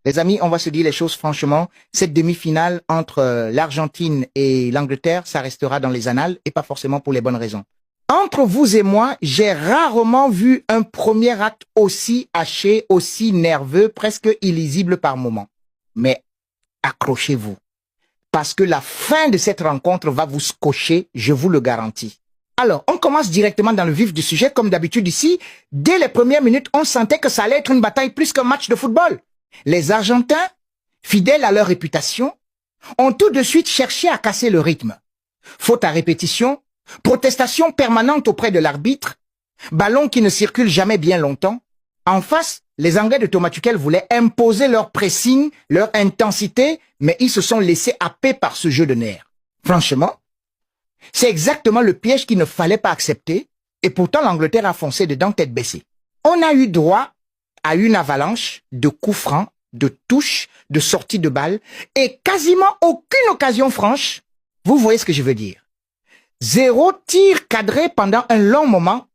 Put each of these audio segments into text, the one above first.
Les amis, on va se dire les choses franchement. Cette demi-finale entre l'Argentine et l'Angleterre, ça restera dans les annales et pas forcément pour les bonnes raisons. Entre vous et moi, j'ai rarement vu un premier acte aussi haché, aussi nerveux, presque illisible par moments. Mais accrochez-vous, parce que la fin de cette rencontre va vous scotcher, je vous le garantis. Alors, on commence directement dans le vif du sujet, comme d'habitude ici. Dès les premières minutes, on sentait que ça allait être une bataille plus qu'un match de football. Les Argentins, fidèles à leur réputation, ont tout de suite cherché à casser le rythme. Faute à répétition, protestation permanente auprès de l'arbitre, ballon qui ne circule jamais bien longtemps. En face, les Anglais de Thomas Tuchel voulaient imposer leur pressing, leur intensité, mais ils se sont laissés happer par ce jeu de nerfs. Franchement, c'est exactement le piège qu'il ne fallait pas accepter, et pourtant l'Angleterre a foncé dedans tête baissée. On a eu droit à une avalanche de coups francs, de touches, de sorties de balles, et quasiment aucune occasion franche. Vous voyez ce que je veux dire? 0 tir cadré pendant un long moment,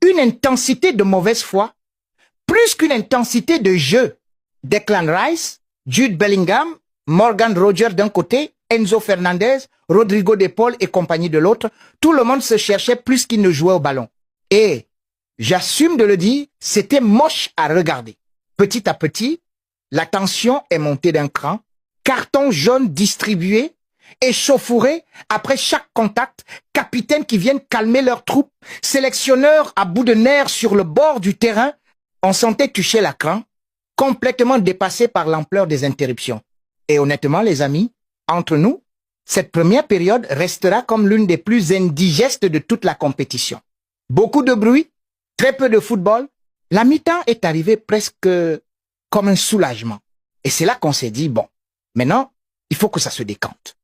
une intensité de mauvaise foi, plus qu'une intensité de jeu. Declan Rice, Jude Bellingham, Morgan Rogers d'un côté, Enzo Fernandez, Rodrigo De Paul et compagnie de l'autre, tout le monde se cherchait plus qu'il ne jouait au ballon. Et, j'assume de le dire, c'était moche à regarder. Petit à petit, la tension est montée d'un cran, carton jaune distribué, échauffourés après chaque contact, capitaines qui viennent calmer leurs troupes, sélectionneurs à bout de nerfs sur le bord du terrain. On sentait toucher la cran, complètement dépassé par l'ampleur des interruptions. Et honnêtement, les amis, entre nous, cette première période restera comme l'une des plus indigestes de toute la compétition. Beaucoup de bruit, très peu de football. La mi-temps est arrivée presque comme un soulagement. Et c'est là qu'on s'est dit, bon, maintenant, il faut que ça se décante.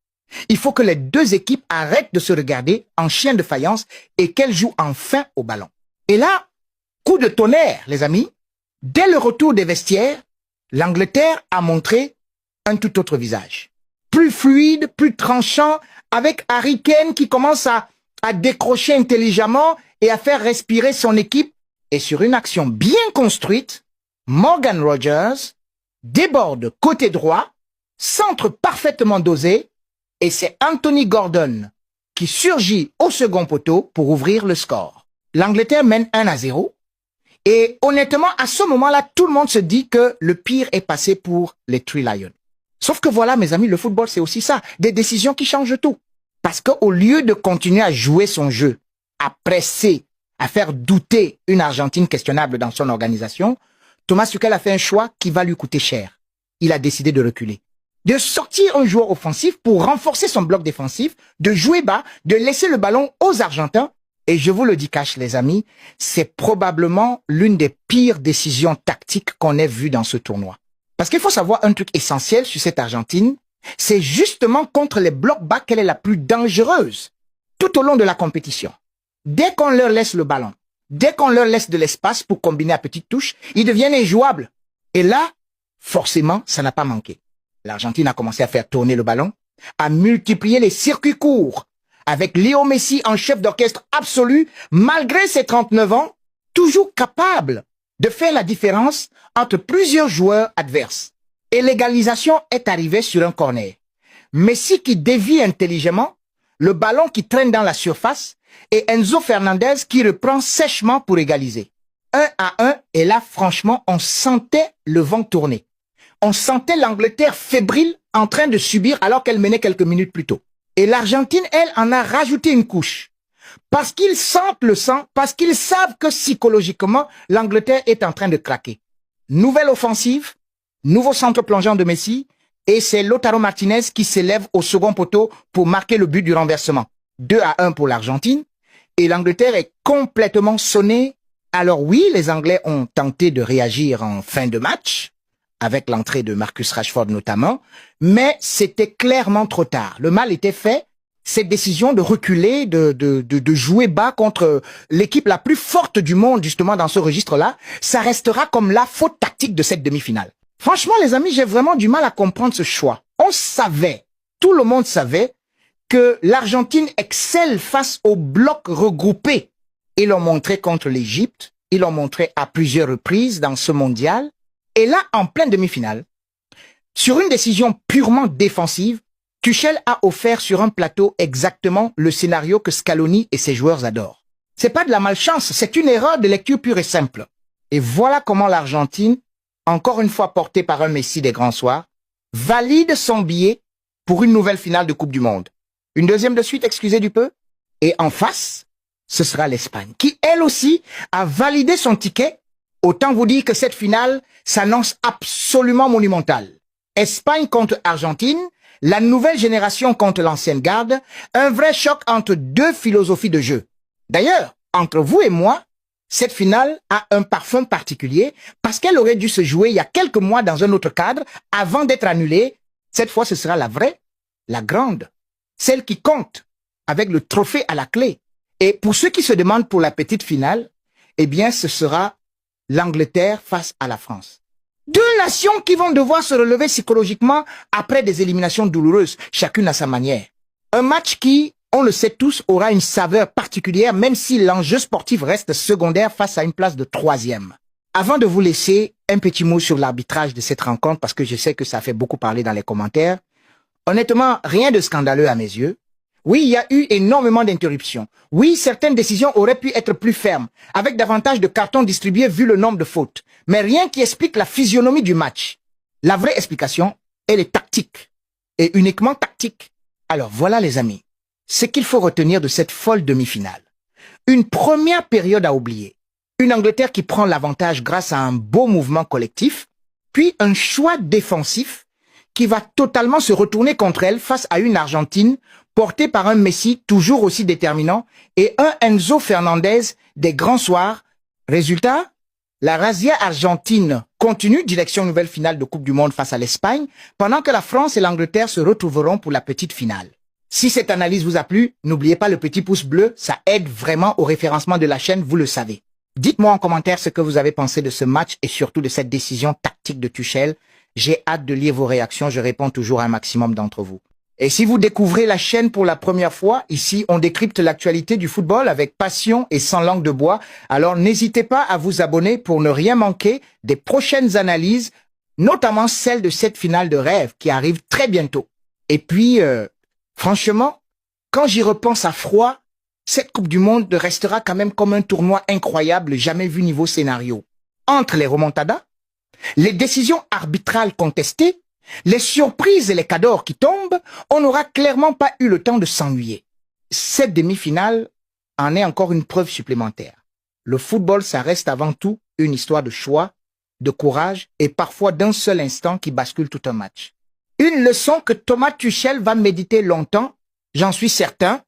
Il faut que les deux équipes arrêtent de se regarder en chien de faïence et qu'elles jouent enfin au ballon. Et là, coup de tonnerre, les amis. Dès le retour des vestiaires, l'Angleterre a montré un tout autre visage. Plus fluide, plus tranchant, avec Harry Kane qui commence à décrocher intelligemment et à faire respirer son équipe. Et sur une action bien construite, Morgan Rogers déborde côté droit, centre parfaitement dosé, et c'est Anthony Gordon qui surgit au second poteau pour ouvrir le score. L'Angleterre mène 1-0. Et honnêtement, à ce moment-là, tout le monde se dit que le pire est passé pour les Three Lions. Sauf que voilà, mes amis, le football, c'est aussi ça. Des décisions qui changent tout. Parce qu'au lieu de continuer à jouer son jeu, à presser, à faire douter une Argentine questionnable dans son organisation, Thomas Tuchel a fait un choix qui va lui coûter cher. Il a décidé de reculer. De sortir un joueur offensif pour renforcer son bloc défensif, de jouer bas, de laisser le ballon aux Argentins. Et je vous le dis cash, les amis, c'est probablement l'une des pires décisions tactiques qu'on ait vues dans ce tournoi. Parce qu'il faut savoir un truc essentiel sur cette Argentine, c'est justement contre les blocs bas qu'elle est la plus dangereuse tout au long de la compétition. Dès qu'on leur laisse le ballon, dès qu'on leur laisse de l'espace pour combiner à petites touches, ils deviennent injouables. Et là, forcément, ça n'a pas manqué. L'Argentine a commencé à faire tourner le ballon, à multiplier les circuits courts, avec Léo Messi en chef d'orchestre absolu, malgré ses 39 ans, toujours capable de faire la différence entre plusieurs joueurs adverses. Et l'égalisation est arrivée sur un corner. Messi qui dévie intelligemment, le ballon qui traîne dans la surface, et Enzo Fernandez qui reprend sèchement pour égaliser. 1-1, et là, franchement, on sentait le vent tourner. On sentait l'Angleterre fébrile en train de subir alors qu'elle menait quelques minutes plus tôt. Et l'Argentine, elle, en a rajouté une couche. Parce qu'ils sentent le sang, parce qu'ils savent que psychologiquement, l'Angleterre est en train de craquer. Nouvelle offensive, nouveau centre plongeant de Messi, et c'est Lautaro Martinez qui s'élève au second poteau pour marquer le but du renversement. 2-1 pour l'Argentine, et l'Angleterre est complètement sonnée. Alors oui, les Anglais ont tenté de réagir en fin de match, avec l'entrée de Marcus Rashford notamment, mais c'était clairement trop tard. Le mal était fait. Cette décision de reculer, de jouer bas contre l'équipe la plus forte du monde, justement, dans ce registre-là, ça restera comme la faute tactique de cette demi-finale. Franchement, les amis, j'ai vraiment du mal à comprendre ce choix. On savait, tout le monde savait, que l'Argentine excelle face au bloc regroupé. Ils l'ont montré contre l'Égypte, ils l'ont montré à plusieurs reprises dans ce mondial. Et là, en pleine demi-finale, Sur une décision purement défensive, Tuchel a offert sur un plateau exactement le scénario que Scaloni et ses joueurs adorent. C'est pas de la malchance, c'est une erreur de lecture pure et simple. Et voilà comment l'Argentine, encore une fois portée par un Messi des grands soirs, valide son billet pour une nouvelle finale de Coupe du Monde. Une deuxième de suite, excusez du peu. Et en face, ce sera l'Espagne, qui elle aussi a validé son ticket. Autant vous dire que cette finale s'annonce absolument monumentale. Espagne contre Argentine, la nouvelle génération contre l'ancienne garde, un vrai choc entre deux philosophies de jeu. D'ailleurs, entre vous et moi, cette finale a un parfum particulier parce qu'elle aurait dû se jouer il y a quelques mois dans un autre cadre avant d'être annulée. Cette fois, ce sera la vraie, la grande, celle qui compte, avec le trophée à la clé. Et pour ceux qui se demandent pour la petite finale, eh bien, ce sera l'Angleterre face à la France. Deux nations qui vont devoir se relever psychologiquement après des éliminations douloureuses, chacune à sa manière. Un match qui, on le sait tous, aura une saveur particulière, même si l'enjeu sportif reste secondaire face à une place de troisième. Avant de vous laisser, un petit mot sur l'arbitrage de cette rencontre, parce que je sais que ça fait beaucoup parler dans les commentaires. Honnêtement, rien de scandaleux à mes yeux. Oui, il y a eu énormément d'interruptions. Oui, certaines décisions auraient pu être plus fermes, avec davantage de cartons distribués vu le nombre de fautes. Mais rien qui explique la physionomie du match. La vraie explication, elle est tactique. Et uniquement tactique. Alors voilà les amis, ce qu'il faut retenir de cette folle demi-finale. Une première période à oublier. Une Angleterre qui prend l'avantage grâce à un beau mouvement collectif, puis un choix défensif qui va totalement se retourner contre elle face à une Argentine portée par un Messi toujours aussi déterminant et un Enzo Fernandez des grands soirs. Résultat, la razzia argentine continue direction nouvelle finale de Coupe du Monde face à l'Espagne, pendant que la France et l'Angleterre se retrouveront pour la petite finale. Si cette analyse vous a plu, n'oubliez pas le petit pouce bleu, ça aide vraiment au référencement de la chaîne, vous le savez. Dites-moi en commentaire ce que vous avez pensé de ce match et surtout de cette décision tactique de Tuchel. J'ai hâte de lire vos réactions, je réponds toujours à un maximum d'entre vous. Et si vous découvrez la chaîne pour la première fois, ici on décrypte l'actualité du football avec passion et sans langue de bois, alors n'hésitez pas à vous abonner pour ne rien manquer des prochaines analyses, notamment celle de cette finale de rêve qui arrive très bientôt. Et puis, franchement, quand j'y repense à froid, cette Coupe du Monde restera quand même comme un tournoi incroyable jamais vu niveau scénario. Entre les remontadas, les décisions arbitrales contestées, les surprises et les cadors qui tombent, on n'aura clairement pas eu le temps de s'ennuyer. Cette demi-finale en est encore une preuve supplémentaire. Le football, ça reste avant tout une histoire de choix, de courage et parfois d'un seul instant qui bascule tout un match. Une leçon que Thomas Tuchel va méditer longtemps, j'en suis certain,